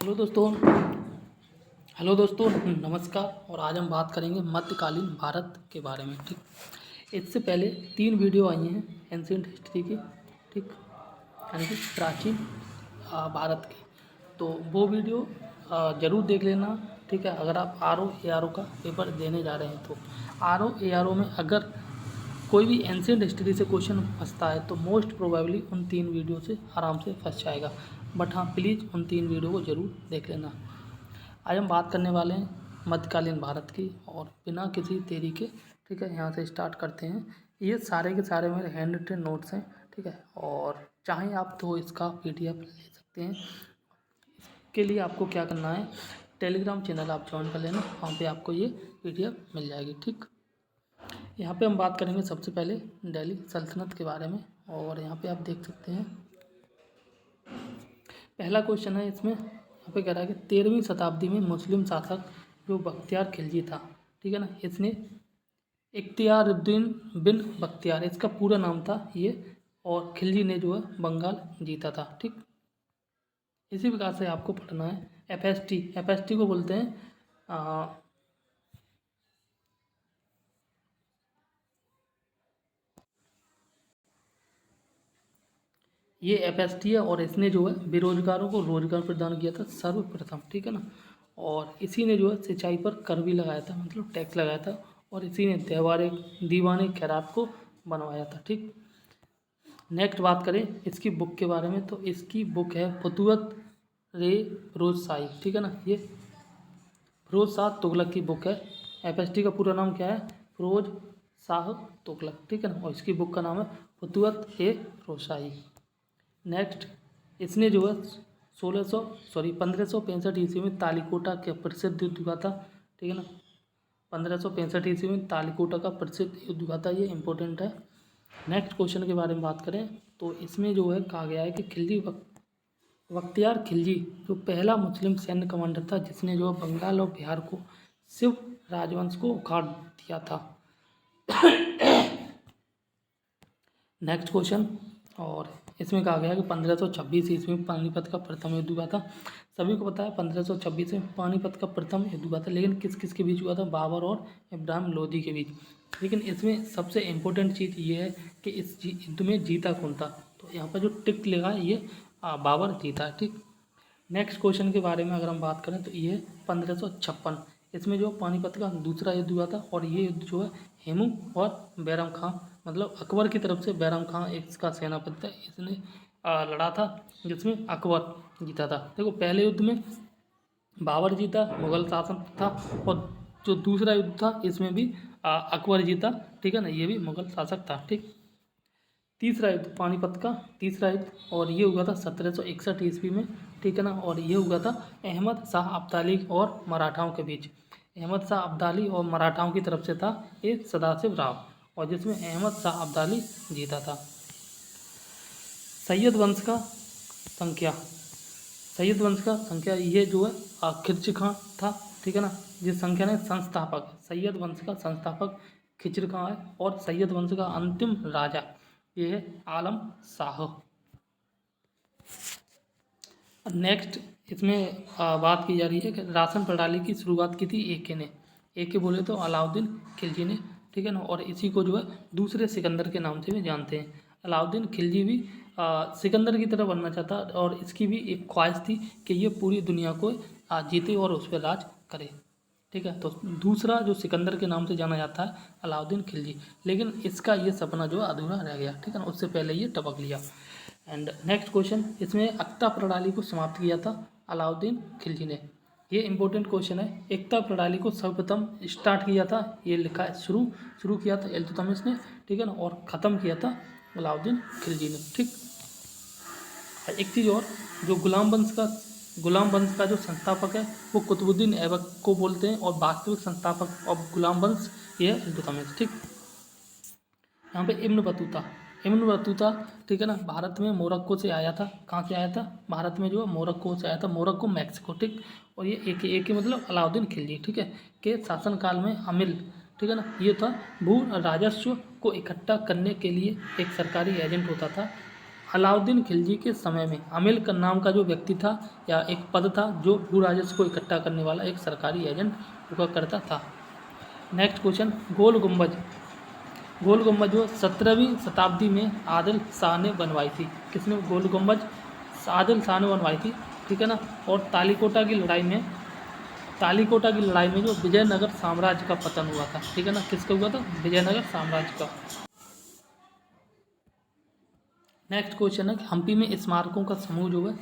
Hello दोस्तों। नमस्कार। और आज हम बात करेंगे मध्यकालीन भारत के बारे में। ठीक, इससे पहले 3 वीडियो आई हैं एंशिएंट हिस्ट्री की। ठीक, यानी कि प्राचीन भारत की। तो वो वीडियो ज़रूर देख लेना। ठीक है, अगर आप R O A R O का पेपर देने जा रहे हैं तो R O A R O में अगर कोई भी एंशिएंट हिस्ट्री से क्वेश्चन फंसता है तो मोस्ट प्रोबेबली उन 3 वीडियो से आराम से फंस जाएगा। बट हाँ, प्लीज़ उन 3 वीडियो को ज़रूर देख लेना। आज हम बात करने वाले हैं मध्यकालीन भारत की, और बिना किसी देरी के ठीक है यहाँ से स्टार्ट करते हैं। ये सारे के सारे मेरे हैंड रिटन नोट्स हैं। ठीक है, और चाहे आप तो इसका PDF ले सकते हैं। इसके लिए आपको क्या करना है, टेलीग्राम चैनल आप ज्वाइन कर लेना, वहाँ पे आपको ये PDF मिल जाएगी। ठीक, यहाँ पे हम बात करेंगे सबसे पहले दिल्ली सल्तनत के बारे में। और यहाँ पे आप देख सकते हैं पहला क्वेश्चन है इसमें। यहाँ पे कह रहा है कि 13वीं शताब्दी में मुस्लिम शासक जो बख्तियार खिलजी था, ठीक है ना, इसने इख्तियारुद्दीन बिन बख्तियार, इसका पूरा नाम था ये, और खिलजी ने जो है बंगाल जीता था। ठीक, इसी प्रकार से आपको पढ़ना है FST को बोलते हैं ये FST है, और इसने जो है बेरोजगारों को रोजगार प्रदान किया था सर्वप्रथम। ठीक है ना, और इसी ने जो है सिंचाई पर कर भी लगाया था, मतलब टैक्स लगाया था, और इसी ने दीवाने खैरात को बनवाया था। ठीक, नेक्स्ट बात करें इसकी बुक के बारे में, तो इसकी बुक है फतुवत रे फिरोज शाही। ठीक है ना, ये फिरोज शाह तुगलक की बुक है। FST का पूरा नाम क्या है, फिरोज शाह तुगलक। ठीक है ना, और इसकी बुक का नाम है फतुवत ए फिरोज शाही। नेक्स्ट, इसने जो है 1565 ईस्वी में तालीकोटा के प्रसिद्ध युद्ध हुआ था। ठीक है ना, 1565 ईस्वी में तालीकोटा का प्रसिद्ध युद्ध हुआ था, ये इंपॉर्टेंट है। नेक्स्ट क्वेश्चन के बारे में बात करें तो इसमें जो है कहा गया है कि बख्तियार खिलजी जो पहला मुस्लिम सैन्य कमांडर था जिसने जो है बंगाल और बिहार को शिव राजवंश को उखाड़ दिया था। नेक्स्ट क्वेश्चन, और इसमें कहा गया कि 1526 ईस्वी में पानीपत का प्रथम युद्ध हुआ था। सभी को पता है 1526 में पानीपत का प्रथम युद्ध हुआ था, लेकिन किस किस के बीच हुआ था, बाबर और इब्राहिम लोदी के बीच। लेकिन इसमें सबसे इम्पोर्टेंट चीज़ ये है कि इस युद्ध में जीता कौन था, तो यहाँ पर जो टिक लगा ये बाबर जीता है। ठीक, नेक्स्ट क्वेश्चन के बारे में अगर हम बात करें तो ये 1556, इसमें जो पानीपत का दूसरा युद्ध हुआ था, और ये युद्ध जो है हेमू और बैरम खां, मतलब अकबर की तरफ से बैरम खां एक इसका सेनापति था, इसने लड़ा था, जिसमें अकबर जीता था। देखो, पहले युद्ध में बाबर जीता, मुगल शासन था, और जो दूसरा युद्ध था इसमें भी अकबर जीता। ठीक है ना, ये भी मुगल शासक था। ठीक, तीसरा युद्ध पानीपत का तीसरा युद्ध, और ये हुआ था 1761 ईस्वी में। ठीक है ना, और ये हुआ था अहमद शाह अब्दाली और मराठाओं के बीच। अहमद शाह अब्दाली और मराठाओं की तरफ से था ये सदाशिव राव, और जिसमें अहमद शाह अब्दाली जीता था। सैयद वंश का संख्या ये जो है खिज्र खां था। ठीक है ना, जिस संख्या ने संस्थापक, सैयद वंश का संस्थापक खिज्र खां है, और सैयद वंश का अंतिम राजा ये है आलम शाह। नेक्स्ट, इसमें बात की जा रही है कि राशन प्रणाली की शुरुआत की थी एके ने। एके बोले तो अलाउद्दीन खिलजी ने। ठीक है ना, और इसी को जो है दूसरे सिकंदर के नाम से भी जानते हैं। अलाउद्दीन खिलजी भी सिकंदर की तरह बनना चाहता, और इसकी भी एक ख्वाहिश थी कि ये पूरी दुनिया को जीते और उस पर राज करे। ठीक है, तो दूसरा जो सिकंदर के नाम से जाना जाता है अलाउद्दीन खिलजी, लेकिन इसका ये सपना जो है अधूरा रह गया। ठीक है ना, उससे पहले ये टपक लिया। एंड नेक्स्ट क्वेश्चन, इसमें अक्ता प्रणाली को समाप्त किया था अलाउद्दीन खिलजी ने। ये इंपॉर्टेंट क्वेश्चन है। एकता प्रणाली को सर्वप्रथम स्टार्ट किया था, ये लिखा है शुरू किया था इल्तुतमिश ने। ठीक है ना, और ख़त्म किया था अलाउद्दीन खिलजी ने। ठीक, एक चीज़ और, जो गुलाम वंश का जो संस्थापक है वो कुतुबुद्दीन ऐबक को बोलते हैं, और वास्तविक संस्थापक और गुलाम वंश ये है इल्तुतमिश। ठीक, यहाँ पे इब्न बतूता ठीक है ना, भारत में मोरक्को से आया था। कहाँ से आया था, भारत में जो है मोरक्को से आया था, मोरक्को मैक्सिको। ठीक, और ये एक मतलब अलाउद्दीन खिलजी, ठीक है, के शासनकाल में अमिल, ठीक है ना, ये था भू राजस्व को इकट्ठा करने के लिए एक सरकारी एजेंट होता था अलाउद्दीन खिलजी के समय में अमील का नाम का जो व्यक्ति था या एक पद था जो भू राजस्व को इकट्ठा करने वाला एक सरकारी एजेंट हुआ करता था। नेक्स्ट क्वेश्चन, गोल गुम्बज। गोल गुम्बज जो 17वीं शताब्दी में आदिल शाह ने बनवाई थी। किसने गोल गुम्बज? आदिल शाह ने बनवाई थी, ठीक है ना। और तालीकोटा की लड़ाई में जो विजयनगर साम्राज्य का पतन हुआ था, ठीक है ना। किसका हुआ था? विजयनगर साम्राज्य का। नेक्स्ट क्वेश्चन है कि हम्पी में स्मारकों का समूह जो है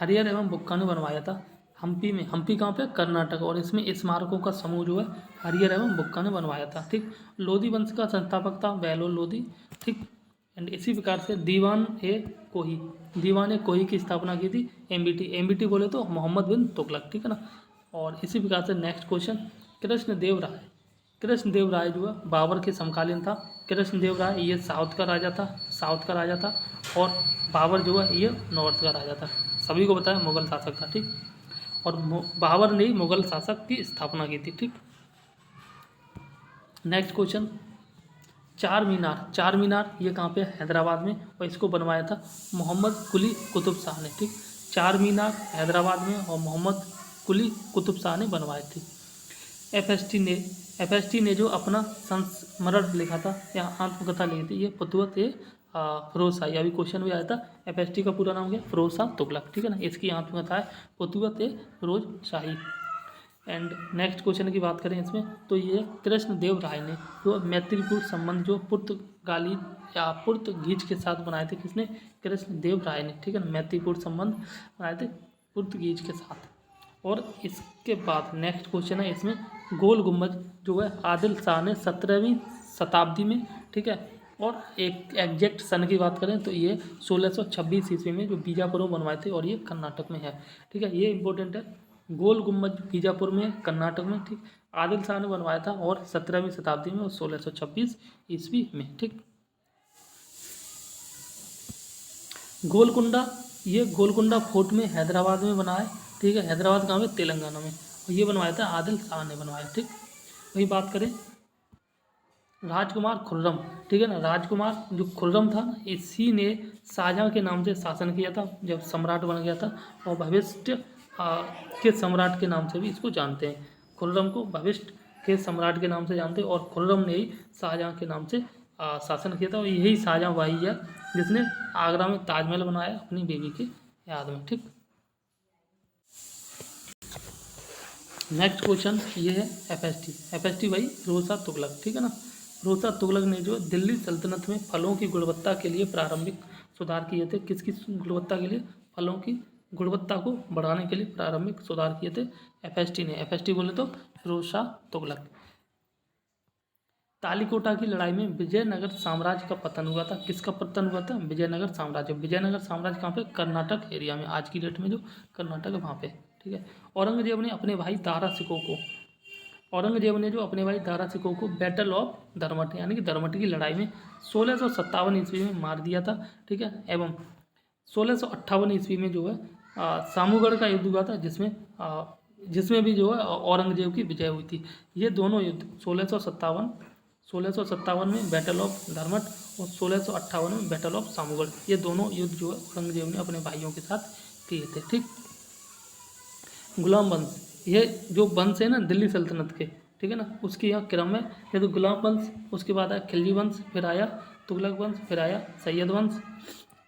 हरिहर एवं बुक्का ने बनवाया था। हम्पी कहाँ पे? कर्नाटक। और इसमें स्मारकों का समूह जो है हरिहर एवं बुक्का ने बनवाया था, ठीक। लोधी वंश का संस्थापक था बेलो लोधी, ठीक। एंड इसी प्रकार से दीवान ए कोही की स्थापना की थी एमबीटी बोले तो मोहम्मद बिन तुगलक, ठीक है ना। और इसी प्रकार से नेक्स्ट क्वेश्चन, कृष्णदेव राय जो है बाबर के समकालीन था। कृष्णदेव राय ये साउथ का राजा था और बाबर जो है ये नॉर्थ का राजा था। सभी को बताया मुगल शासक था, ठीक। और बाबर ने मुगल शासक की स्थापना की थी, ठीक। नेक्स्ट क्वेश्चन, चार मीनार ये कहाँ पे? हैदराबाद में। और इसको बनवाया था मोहम्मद कुली कुतुब शाह ने, ठीक। चार मीनार हैदराबाद में और मोहम्मद कुली कुतुब शाह ने बनवाए थे। एफएसटी ने जो अपना संस्मरण लिखा था या आत्मकथा लिखी थी ये फतुवत फिरोज शाही। अभी क्वेश्चन भी आया था, एफएसटी का पूरा नाम क्या? फिरोज शाह तुगलक, ठीक है ना। इसकी आत्मकथा है फतुवत फिरोज शाही। एंड नेक्स्ट क्वेश्चन की बात करें इसमें तो ये कृष्णदेव राय ने जो मैत्रीपूर्ण संबंध जो पुर्तगीज के साथ बनाए थे। किसने? कृष्णदेव राय ने, ठीक है ना। मैत्रीपूर्ण संबंध बनाए थे पुर्तगीज के साथ। और इसके बाद नेक्स्ट क्वेश्चन है इसमें, गोल गुम्बज जो है आदिल शाह ने 17वीं शताब्दी में, ठीक है। और एक एग्जैक्ट सन की बात करें तो ये 1626 ईस्वी में जो बीजापुर में बनवाए थे और ये कर्नाटक में है, ठीक है। ये इंपॉर्टेंट है, गोल गुम्बज बीजापुर में, कर्नाटक में, ठीक। आदिल शाह ने बनवाया था और 17वीं शताब्दी में और 1626 ईस्वी में, ठीक। गोलकुंडा फोर्ट में हैदराबाद में बना है, ठीक है। हैदराबाद कहाँ में? तेलंगाना में। और ये बनवाया था आदिल शाह ने बनवाया, ठीक। वही बात करें राजकुमार खुर्रम, ठीक है ना। राजकुमार जो खुर्रम था इसी ने शाहजहाँ के नाम से शासन किया था जब सम्राट बन गया था। और भविष्य के सम्राट के नाम से भी इसको जानते हैं। खुर्रम को भविष्य के सम्राट के नाम से जानते हैं और खुर्रम ने ही शाहजहाँ के नाम से शासन किया था। और यही शाहजहाँ वही है जिसने आगरा में ताजमहल बनाया अपनी बीवी की याद में, ठीक। नेक्स्ट क्वेश्चन ये है एफएसटी भाई फिरोज शाह तुगलक, ठीक है ना। फिरोज शाह तुगलक ने जो दिल्ली सल्तनत में फलों की गुणवत्ता के लिए प्रारंभिक सुधार किए थे। किसकी गुणवत्ता के लिए? फलों की गुणवत्ता को बढ़ाने के लिए प्रारंभिक सुधार किए थे एफएसटी ने। एफएसटी बोले तो फिरोज शाह तुगलक। तालीकोटा की लड़ाई में विजयनगर साम्राज्य का पतन हुआ था। किसका पतन हुआ था? विजयनगर साम्राज्य कहाँ पे? कर्नाटक एरिया में। आज की डेट में जो कर्नाटक है वहाँ पे, ठीक है। औरंगजेब ने जो अपने भाई दारा सिकोह को बैटल ऑफ धरमट यानी कि धरमट की लड़ाई में 1657 ईस्वी में मार दिया था, ठीक है। एवं 1658 ईस्वी में जो है सामूगढ़ का युद्ध हुआ था जिसमें भी जो है औरंगजेब की विजय हुई थी। ये दोनों युद्ध 1657 में बैटल ऑफ धरमट और 1658 में बैटल ऑफ सामूगढ़, ये दोनों युद्ध जो है औरंगजेब ने अपने भाइयों के साथ किए थे, ठीक। गुलाम वंश, ये जो वंश है ना दिल्ली सल्तनत के, ठीक है ना, उसके यहाँ क्रम है। ये तो गुलाम वंश, उसके बाद आया खिलजी वंश, फिर आया तुगलक वंश, फिर आया सैयद वंश,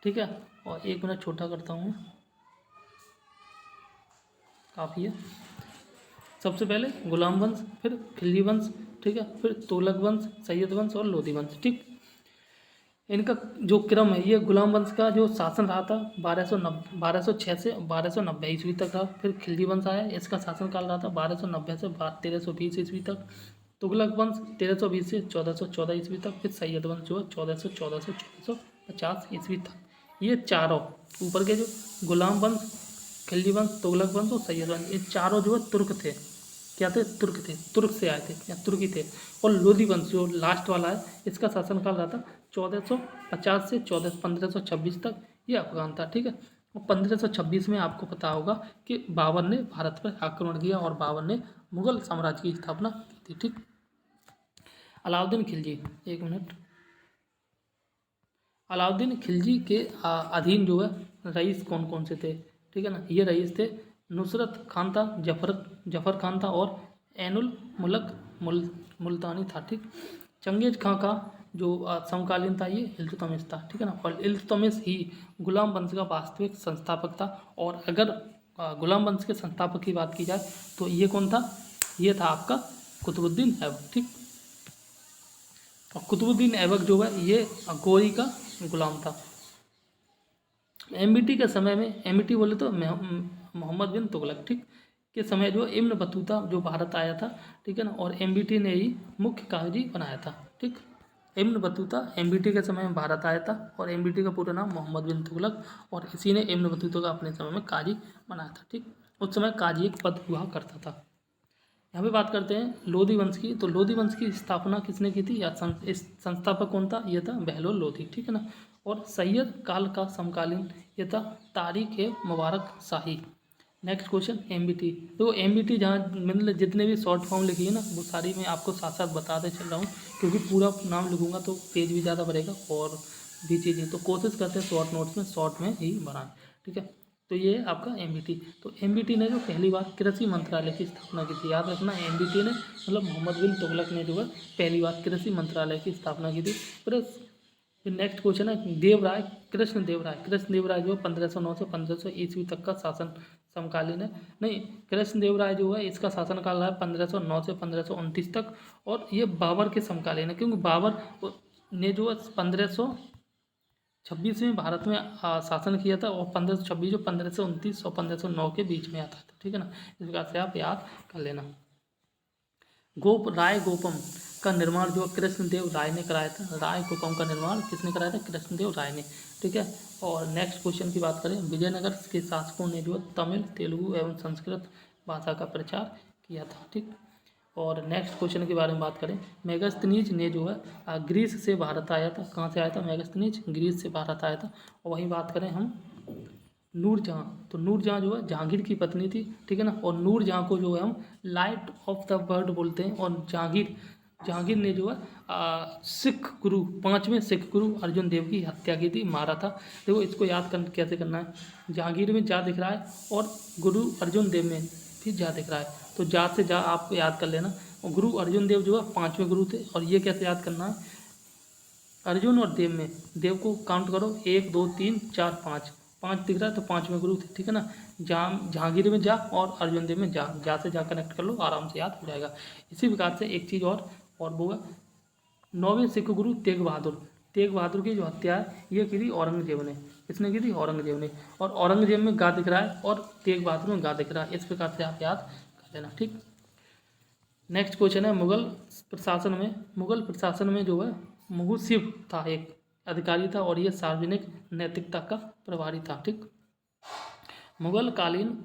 ठीक है। और 1 मिनट छोटा करता हूँ, काफ़ी है। सबसे पहले गुलाम वंश, फिर खिलजी वंश, ठीक है, फिर तुगलक वंश, सैयद वंश और लोधी वंश, ठीक। इनका जो क्रम है, ये गुलाम वंश का जो शासन रहा था 1206 से 1290 ईस्वी तक रहा। फिर खिलजी वंश आया, इसका शासनकाल रहा था 1290 से 1320 ईस्वी तक। तुगलक वंश 1320 से 1414 ईस्वी तक। फिर सैयद वंश जो है 1414 से 1450 ईस्वी तक। ये चारों ऊपर के जो गुलाम वंश, खिलजी वंश, तुगलक वंश और सैयद वंश, ये चारों जो है तुर्क थे। क्या थे? तुर्क से आए थे या तुर्की थे। और लोधी वंश जो लास्ट वाला है, इसका शासनकाल रहा था 1450 से 1526 तक। ये अफगान था, ठीक है। और 1526 में आपको पता होगा कि बाबर ने भारत पर आक्रमण किया और बाबर ने मुगल साम्राज्य की स्थापना की थी, ठीक। अलाउद्दीन खिलजी, 1 मिनट। अलाउद्दीन खिलजी के अधीन जो है रईस कौन कौन से थे, ठीक है ना। ये रईस थे नुसरत खान था, जफर खान था और ऐनुल मुल्क मुल्तानी था, ठीक। चंगेज खां का जो समकालीन था ये इल्तुतमिश था, ठीक है ना। और इल्तुतमिश ही गुलाम वंश का वास्तविक संस्थापक था। और अगर गुलाम वंश के संस्थापक की बात की जाए तो ये कौन था, ये था आपका कुतुबुद्दीन ऐबक, ठीक। और कुतुबुद्दीन ऐबक जो है ये गोरी का गुलाम था। एमबीटी के समय में, एमबीटी बोले तो मोहम्मद बिन तुगलक, ठीक, के समय जो इब्न बतूता जो भारत आया था, ठीक है ना। और एमबीटी ने ही मुख्य कागजी बनाया था, ठीक। इब्न बतूता एमबीटी के समय में भारत आया था और एमबीटी का पूरा नाम मोहम्मद बिन तुगलक, और इसी ने इब्न बतूता का अपने समय में काजी बनाया था, ठीक। उस समय काजी एक पद हुआ करता था। यहाँ पे बात करते हैं लोधी वंश की। तो लोधी वंश की स्थापना किसने की थी, या इस संस्थापक कौन था, ये था बहलोल लोधी, ठीक है ना। और सैयद काल का समकालीन ये था Tarikh e Mubarak Shahi. Next question MBT. तो एमबीटी जहाँ मतलब जितने भी शॉर्ट फॉर्म लिखी है ना वो सारी मैं आपको साथ साथ बताते चल रहा हूँ, क्योंकि पूरा नाम लिखूंगा तो पेज भी ज़्यादा भरेगा और भी चीज़ें, तो कोशिश करते हैं शॉर्ट नोट्स में शॉर्ट में ही बनाएं, ठीक है। तो ये है आपका एमबीटी। तो एमबीटी ने जो पहली बार कृषि मंत्रालय की स्थापना की थी, याद रखना एमबीटी ने मतलब मोहम्मद बिन तुगलक ने जो है पहली बार कृषि मंत्रालय की स्थापना की थी। फिर नेक्स्ट क्वेश्चन है देवराय, कृष्ण देव राय जो 1509 से 1500 ईस्वी तक का शासन समकालीन है। नहीं, कृष्ण देव राय जो है इसका शासनकाल है 1509 से 1529 तक, और ये बाबर के समकालीन है, क्योंकि बाबर ने जो है 1526 में भारत में शासन किया था, और 1526 जो 1529 और 1509 के बीच में आता था, ठीक है ना। इस प्रकार से आप याद कर लेना। राय गोपम का निर्माण जो कृष्णदेव राय ने कराया था। राय गोपम का निर्माण किसने कराया था, कृष्णदेव राय ने, ठीक है। और नेक्स्ट क्वेश्चन की बात करें, विजयनगर के शासकों ने जो तमिल, तेलुगु एवं संस्कृत भाषा का प्रचार किया था, ठीक। और नेक्स्ट क्वेश्चन के बारे में बात करें, मेगस्थनीज ने जो है ग्रीस से भारत आया था। कहाँ से आया था मेगस्थनीज, ग्रीस से भारत आया था। और वहीं बात करें हम नूरजहाँ, तो नूरजहाँ जो है जहांगीर की पत्नी थी, ठीक है ना। और नूरजहाँ को जो है हम लाइट ऑफ द वर्ल्ड बोलते हैं। और जहांगीर ने जो है सिख गुरु, 5वें सिख गुरु अर्जुन देव की हत्या की थी, मारा था। देखो इसको याद कैसे करना है, जहांगीर में जा दिख रहा है और गुरु अर्जुन देव में भी जा दिख रहा है, तो जा से जा आप याद कर लेना। और गुरु अर्जुन देव जो है 5वें गुरु थे। और ये कैसे याद करना है, अर्जुन और देव में, देव को काउंट करो 1 2 3 4 5 दिख रहा है तो 5वें गुरु थे, ठीक है ना। जहांगीर में जा और अर्जुन देव में जा से जा कनेक्ट कर लो, आराम से याद हो जाएगा। इसी प्रकार से एक चीज़ और वो है 9वें सिख गुरु तेग बहादुर की जो हत्या है ये की थी औरंगजेब ने। किसने की थी, औरंगजेब ने। और औरंगजेब में गा दिख रहा है और तेग बहादुर में गा दिख रहा है, इस प्रकार से आप याद कर लेना, ठीक। नेक्स्ट क्वेश्चन है मुगल प्रशासन में जो है मुहसिब था, एक अधिकारी था, और ये सार्वजनिक नैतिकता का प्रभारी था, ठीक। मुगल कालीन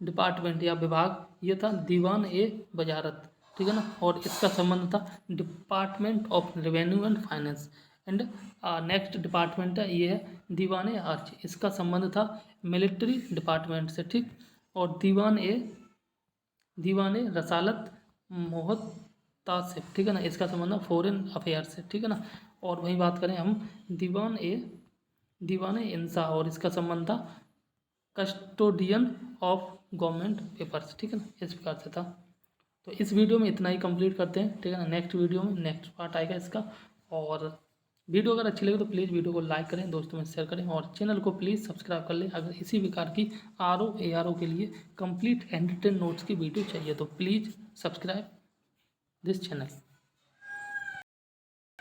डिपार्टमेंट या विभाग ये था दीवान ए वजारत, ठीक है ना। और इसका संबंध था department of revenue and finance. And next department है ये है दीवान ए आर्च, इसका संबंध था मिलिट्री डिपार्टमेंट से, ठीक। और दीवान ए रसालत मोहतासिब, ठीक है ना, इसका संबंध है फॉरेन अफेयर से, ठीक है ना। और वहीं बात करें हम दीवान ए इंसा, और इसका संबंध था कस्टोडियन ऑफ गवर्नमेंट पेपर्स, ठीक है ना, इस प्रकार से था। तो इस वीडियो में इतना ही कंप्लीट करते हैं, ठीक है ना। नेक्स्ट वीडियो में नेक्स्ट पार्ट आएगा इसका। और वीडियो अगर अच्छी लगे तो प्लीज़ वीडियो को लाइक करें, दोस्तों में शेयर करें, और चैनल को प्लीज़ सब्सक्राइब कर लें। अगर इसी प्रकार की ARO के लिए कंप्लीट हैंड रिटन नोट्स की वीडियो चाहिए तो प्लीज़ सब्सक्राइब दिस चैनल।